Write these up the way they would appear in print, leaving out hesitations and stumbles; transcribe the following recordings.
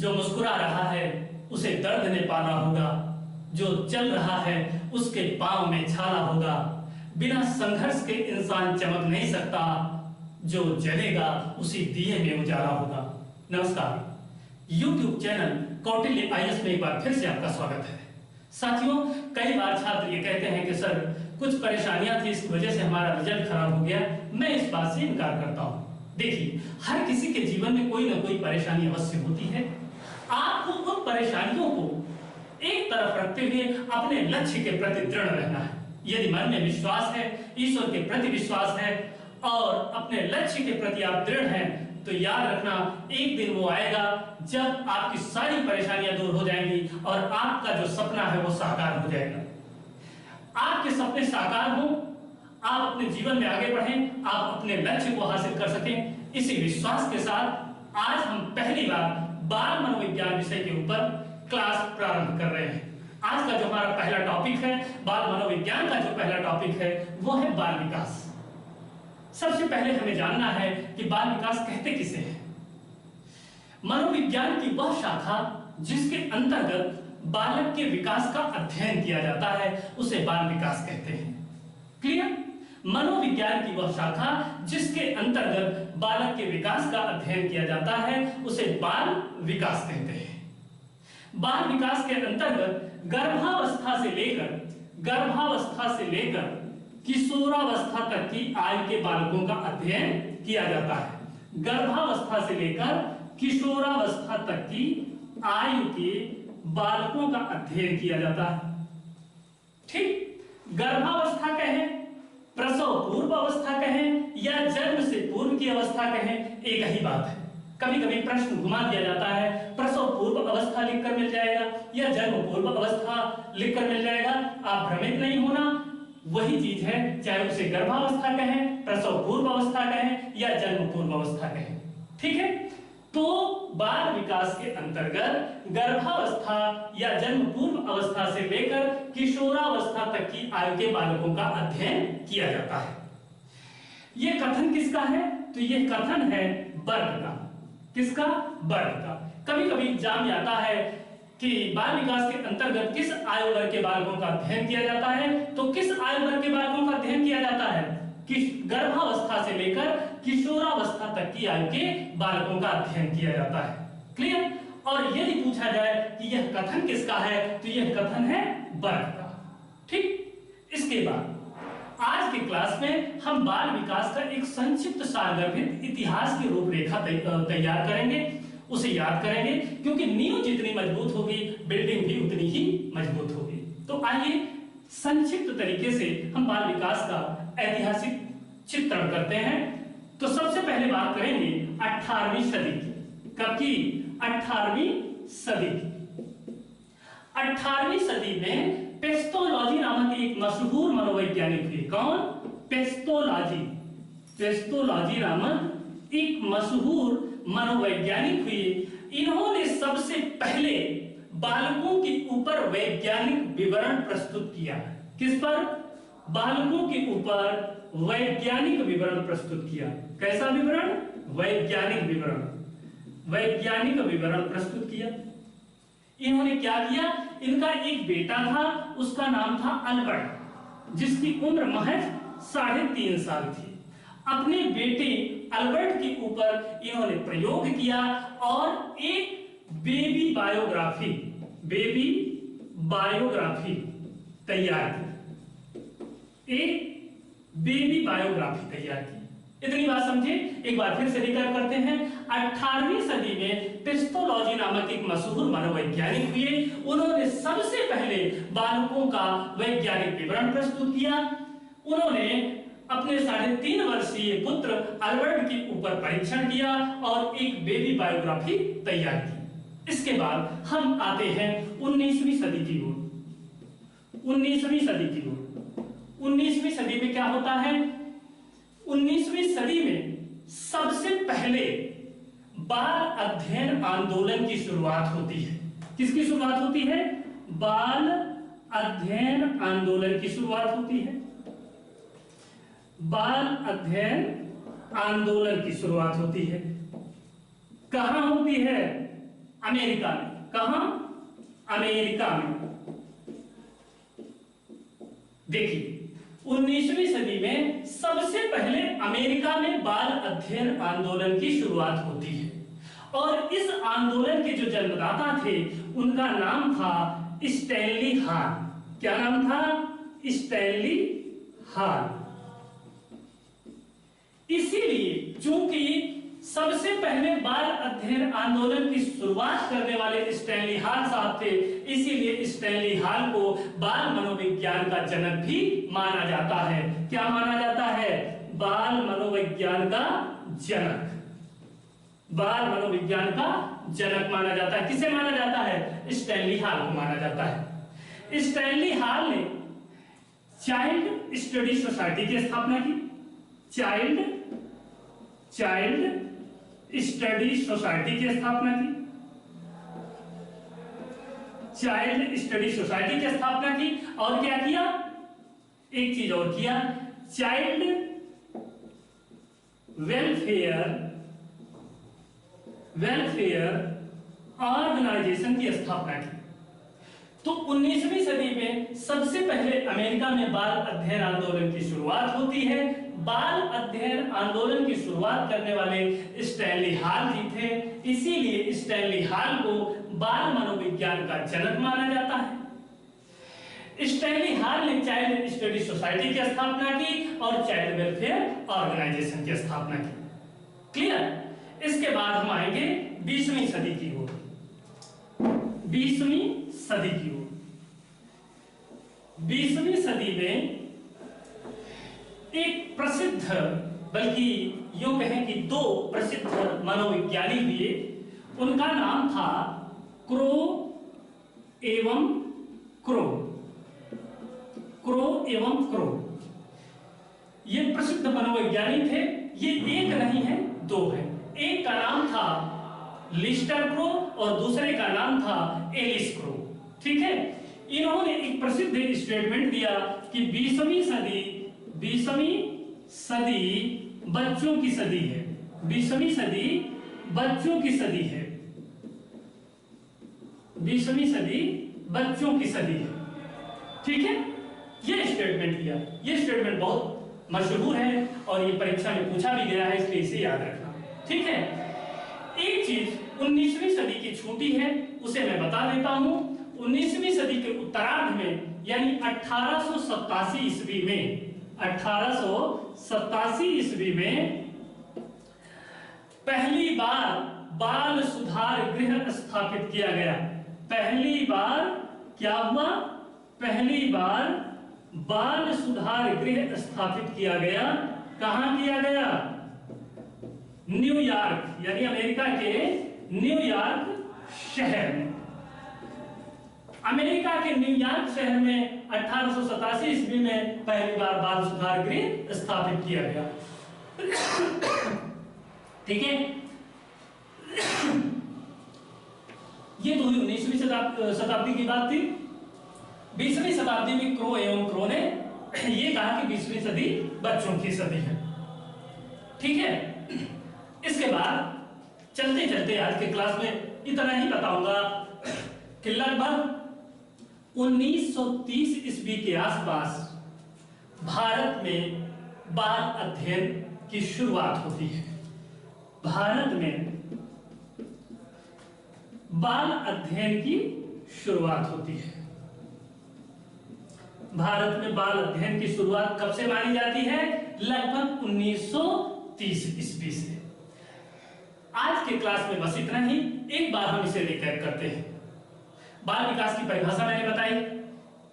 जो मुस्कुरा रहा है उसे दर्द ने पाना होगा, जो चल रहा है उसके पांव में छाला होगा। बिना संघर्ष के इंसान चमक नहीं सकता, जो जलेगा उसी दिए में उजाला होगा। नमस्कार, YouTube चैनल कौटिल्य IAS में एक बार फिर से आपका स्वागत है। साथियों, कई बार छात्र ये कहते हैं कि सर कुछ परेशानियां थी, इस वजह से हमारा रिजल्ट खराब हो गया। मैं इस बात से इनकार करता हूं। देखिए, हर किसी के जीवन में कोई ना कोई परेशानी अवश्य होती है। आपको उन परेशानियों को एक तरफ रखते हुए अपने लक्ष्य के प्रति दृढ़ रहना है। यदि मन में विश्वास है, ईश्वर के प्रति विश्वास है और अपने लक्ष्य के प्रति आप दृढ़ हैं, तो याद रखना एक दिन वो आएगा जब आपकी सारी परेशानियां दूर हो जाएंगी और आपका जो सपना है वो साकार हो जाएगा। आपके सपने साकार हो, आप अपने जीवन में आगे बढ़ें, आप अपने लक्ष्य को हासिल कर सकें, इसी विश्वास के साथ आज हम पहली बार बाल मनोविज्ञान विषय के ऊपर क्लास प्रारंभ कर रहे हैं। आज का जो हमारा पहला टॉपिक है, बाल मनोविज्ञान का जो पहला टॉपिक है वो है बाल विकास। सबसे पहले हमें जानना है कि बाल विकास कहते किसे हैं। मनोविज्ञान की वह शाखा जिसके अंतर्गत बालक के विकास का अध्ययन किया जाता है उसे बाल विकास कहते हैं। क्लियर? मनोविज्ञान की वह शाखा जिसके अंतर्गत बालक के विकास का अध्ययन किया जाता है उसे बाल विकास कहते हैं। बाल विकास के अंतर्गत गर्भावस्था से लेकर किशोरावस्था तक की आयु के बालकों का अध्ययन किया जाता है। गर्भावस्था से लेकर किशोरावस्था तक की आयु के बालकों का अध्ययन किया जाता है। ठीक, गर्भावस्था कहें, प्रसव पूर्व अवस्था कहें या जन्म से पूर्व की अवस्था कहें, एक ही बात है। कभी कभी प्रश्न घुमा दिया जाता है, प्रसव पूर्व अवस्था लिखकर मिल जाएगा या जन्म पूर्व अवस्था लिखकर मिल जाएगा। आप भ्रमित नहीं होना, वही चीज है, चाहे उसे गर्भावस्था कहें, प्रसव पूर्व अवस्था कहें या जन्म पूर्व अवस्था कहें। ठीक है, तो बाल विकास के अंतर्गत गर्भावस्था या जन्म पूर्व अवस्था से लेकर किशोरावस्था तक की आयु के बालकों का अध्ययन किया जाता है। यह कथन किसका है? तो यह कथन है वर्ग का। किसका? वर्ग का। कभी कभी एग्जाम में आता है कि बाल विकास के अंतर्गत किस आयु वर्ग के बालकों का अध्ययन किया जाता है, तो किस आयु वर्ग के बालकों का अध्ययन किया जाता है? गर्भावस्था से लेकर किशोरावस्था तक की आयु के बालकों का अध्ययन किया जाता है। क्लियर? और यदि पूछा जाए कि यह कथन किसका है, तो यह कथन है वर्ग का। ठीक, इसके बाद आज के क्लास में हम बाल विकास का एक संक्षिप्त सारगर्भित इतिहास की रूपरेखा तैयार करेंगे, उसे याद करेंगे, क्योंकि नींव जितनी मजबूत होगी बिल्डिंग भी उतनी ही मजबूत होगी। तो आइए संक्षिप्त तरीके से हम बाल विकास का ऐतिहासिक चित्रण करते हैं। तो सबसे पहले बात करेंगे 18वीं सदी की। कब की? 18वीं सदी की। 18वीं सदी में पेस्टोलॉजी नामक एक मशहूर मनोवैज्ञानिक हुए। कौन? पेस्टोलॉजी नामक एक मशहूर मनोवैज्ञानिक हुए। इन्होंने सबसे पहले बालकों के ऊपर वैज्ञानिक विवरण प्रस्तुत किया। किस पर? बालकों के ऊपर वैज्ञानिक विवरण प्रस्तुत किया। कैसा विवरण? वैज्ञानिक विवरण प्रस्तुत किया। इन्होंने क्या किया? इनका एक बेटा था, उसका नाम था अल्बर्ट, जिसकी उम्र महज 3.5 साल थी। अपने बेटे अल्बर्ट के ऊपर इन्होंने प्रयोग किया और एक बेबी बायोग्राफी तैयार की। इतनी बात समझे? एक बार फिर से रिकैप करते हैं। 18वीं सदी में पेस्टोलॉजी नामक एक मशहूर मनोवैज्ञानिक हुए। उन्होंने सबसे पहले बालकों का वैज्ञानिक विवरण प्रस्तुत किया। उन्होंने अपने 3.5 वर्षीय पुत्र अल्बर्ट के ऊपर परीक्षण किया और एक बेबी बायोग्राफी तैयार की। इसके बाद हम आते हैं 19वीं सदी की ओर। 19वीं सदी में क्या होता है? 19वीं सदी में सबसे पहले बाल अध्ययन आंदोलन की शुरुआत होती है। किसकी शुरुआत होती है? बाल अध्ययन आंदोलन की शुरुआत होती है। बाल अध्ययन आंदोलन की शुरुआत होती है। कहां होती है? अमेरिका में। कहां? अमेरिका में। देखिए 19वीं सदी में सबसे पहले अमेरिका में बाल अध्ययन आंदोलन की शुरुआत होती है और इस आंदोलन के जो जन्मदाता थे उनका नाम था स्टैनली हाल। क्या नाम था? स्टैनली हाल। इसीलिए चूंकि सबसे पहले बाल अध्ययन आंदोलन की शुरुआत करने वाले स्टैनली हाल साहब थे, इसीलिए स्टैनली हाल को बाल मनोविज्ञान का जनक भी माना जाता है। क्या माना जाता है? बाल मनोविज्ञान का जनक। बाल मनोविज्ञान का जनक माना जाता है। किसे माना जाता है? स्टैनली हाल को माना जाता है। स्टैनली हाल ने चाइल्ड स्टडी सोसाइटी की स्थापना की। चाइल्ड स्टडी सोसाइटी की स्थापना की। चाइल्ड स्टडी सोसाइटी की स्थापना की और क्या किया? एक चीज और किया, चाइल्ड वेलफेयर ऑर्गेनाइजेशन की स्थापना की। तो 19वीं सदी में सबसे पहले अमेरिका में बाल अध्ययन आंदोलन की शुरुआत होती है। बाल अध्ययन आंदोलन की शुरुआत करने वाले स्टैनली हाल जी थे, इसीलिए स्टैनली हाल को बाल मनोविज्ञान का जनक माना जाता है। स्टैनली हाल ने चाइल्ड स्टडी सोसाइटी की स्थापना की और चाइल्ड वेलफेयर ऑर्गेनाइजेशन की स्थापना की। क्लियर? इसके बाद हम आएंगे 20वीं सदी की ओर। 20वीं सदी की ओर। 20वीं सदी में एक प्रसिद्ध, बल्कि यूं कहें कि दो प्रसिद्ध मनोविज्ञानी हुए। उनका नाम था क्रो एवं क्रो। क्रो एवं क्रो ये प्रसिद्ध मनोविज्ञानी थे। ये एक नहीं है, दो है। एक का नाम था लिस्टर क्रो और दूसरे का नाम था एलिस क्रो। ठीक है? इन्होंने एक प्रसिद्ध स्टेटमेंट दिया कि 20वीं सदी बच्चों की सदी है। 20वीं सदी बच्चों की सदी है। 20वीं सदी बच्चों की सदी है। ठीक है? ये स्टेटमेंट दिया। ये स्टेटमेंट बहुत मशहूर है और ये परीक्षा में पूछा भी गया है, इसलिए इसे याद रखना। ठीक है? एक चीज 19वीं सदी की छूटी है, उसे मैं बता देता हूं। 19वीं सदी के उत्तरार्ध में यानी 1887 ईस्वी में 1887 ईस्वी में पहली बार बाल सुधार गृह स्थापित किया गया। पहली बार क्या हुआ? पहली बार बाल सुधार गृह स्थापित किया गया। कहां किया गया? न्यूयॉर्क, यानी अमेरिका के न्यूयॉर्क शहर में। अमेरिका के न्यूयॉर्क शहर में 1887 ईस्वी में पहली बार बाल सुधार गृह स्थापित किया गया। ठीक है? ये तो 19वीं शताब्दी की बात थी। 20वीं शताब्दी में क्रो एवं क्रो ने ये कहा कि 20वीं सदी बच्चों की सदी है। ठीक है? इसके बाद चलते चलते आज के क्लास में इतना ही बताऊंगा कि लगभग 1930 ईस्वी के आसपास भारत में बाल अध्ययन की शुरुआत होती है। भारत में बाल अध्ययन की शुरुआत होती है। भारत में बाल अध्ययन की शुरुआत कब से मानी जाती है? लगभग 1930 ईस्वी से। आज के क्लास में बस इतना ही। एक बार हम इसे रिकैप करते हैं। बाल विकास की परिभाषा मैंने बताई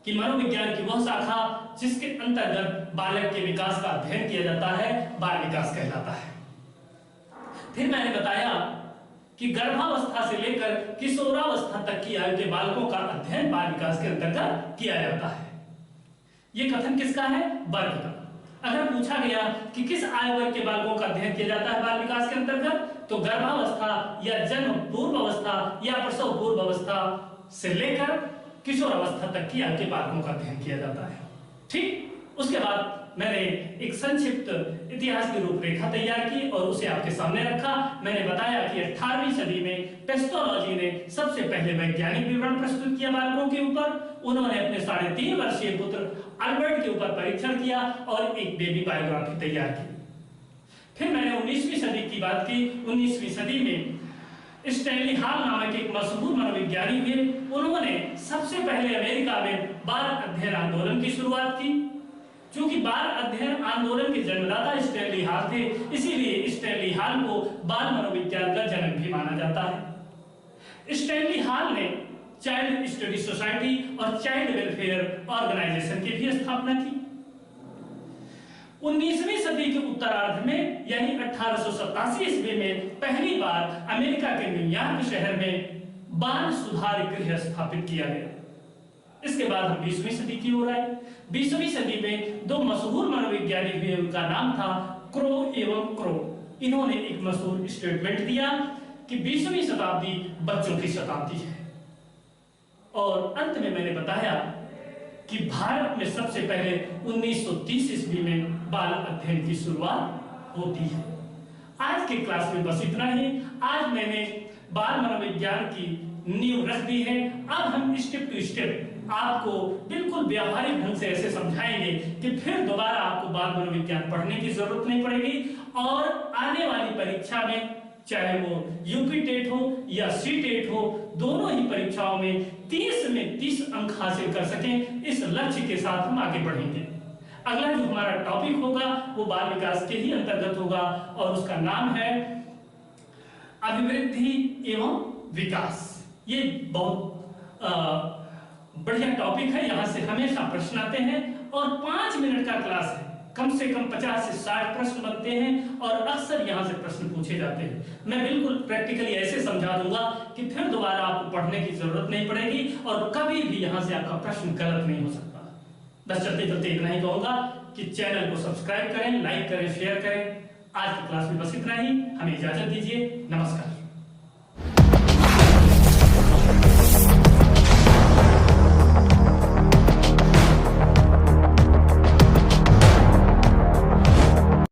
कि मनोविज्ञान की वह शाखा जिसके अंतर्गत बालक के विकास का अध्ययन किया जाता है बाल विकास कहलाता है। फिर मैंने बताया कि गर्भावस्था से लेकर किशोरावस्था तक की आयु के बालकों का अध्ययन बाल विकास के अंतर्गत किया जाता है। यह कथन किसका है? वर्ग का। अगर पूछा गया कि किस आयु वर्ग के बालकों का अध्ययन किया जाता है बाल विकास के अंतर्गत, तो गर्भावस्था या जन्म पूर्व अवस्था या प्रसव पूर्व अवस्था से लेकर किशोर अवस्था तक की आयु के बालकों का अध्ययन किया जाता है। ठीक? उसके बाद मैंने एक संक्षिप्त इतिहास की रूपरेखा तैयार की और उसे आपके सामने रखा। मैंने बताया कि 18वीं सदी में पेस्टोलॉजी ने सबसे पहले वैज्ञानिक विवरण प्रस्तुत किया बालकों के ऊपर। उन्होंने अपने 3.5 वर्षीय पुत्र अल्बर्ट के ऊपर परीक्षण किया और एक बेबी बायोग्राफी तैयार की। फिर मैंने 19वीं सदी की बात की। 19वीं सदी में स्टैनली हॉल नामक एक मशहूर मनोविज्ञानी थे। उन्होंने सबसे पहले अमेरिका में बाल अध्ययन आंदोलन की शुरुआत की। क्योंकि बाल अध्ययन आंदोलन के जन्मदाता स्टैनली हॉल थे, इसीलिए स्टैनली हॉल को बाल मनोविज्ञान का जनक भी माना जाता है। स्टैनली हॉल ने चाइल्ड स्टडी सोसाइटी और चाइल्ड वेलफेयर ऑर्गेनाइजेशन की भी स्थापना की। 19वीं सदी के उत्तरार्ध में यानी 1887 ईस्वी में पहली बार अमेरिका के न्यूयॉर्क शहर में बाल सुधार गृह स्थापित किया गया। इसके बाद हम 20वीं सदी की ओर आए। 20वीं सदी में दो मशहूर मनोविज्ञानी हुए, उनका नाम था क्रो एवं क्रो। इन्होंने एक मशहूर स्टेटमेंट दिया कि 20वीं शताब्दी बच्चों की शताब्दी है। और अंत में मैंने बताया कि भारत में सबसे पहले 1930 ईस्वी में बाल अध्ययन की शुरुआत होती है। आज के क्लास में बस इतना ही। आज मैंने बाल मनोविज्ञान की नींव रख दी है। अब हम स्टेप टू स्टेप आपको बिल्कुल व्यावहारिक ढंग से ऐसे समझाएंगे कि फिर दोबारा आपको बाल मनोविज्ञान पढ़ने की जरूरत नहीं पड़ेगी और आने वाली परीक्षा में, चाहे वो यूपी टेट हो या सी टेट हो, दोनों ही परीक्षाओं में 30 में 30 अंक हासिल कर सकें, इस लक्ष्य के साथ हम आगे बढ़ेंगे। अगला जो हमारा टॉपिक होगा वो बाल विकास के ही अंतर्गत होगा और उसका नाम है अभिवृद्धि एवं विकास। ये बहुत बढ़िया टॉपिक है। यहाँ से हमेशा प्रश्न आते हैं और 5 मिनट का क्लास है। कम से कम 50 से 60 प्रश्न बनते हैं और अक्सर यहाँ से प्रश्न पूछे जाते हैं। मैं बिल्कुल प्रैक्टिकली ऐसे समझा दूंगा कि फिर दोबारा आपको पढ़ने की जरूरत नहीं पड़ेगी और कभी भी यहाँ से आपका प्रश्न गलत नहीं हो सकता। बस चलते चलते इतना ही कहूंगा कि चैनल को सब्सक्राइब करें, लाइक करें, शेयर करें। आज की क्लास में बस इतना ही। हमें इजाजत दीजिए। नमस्कार।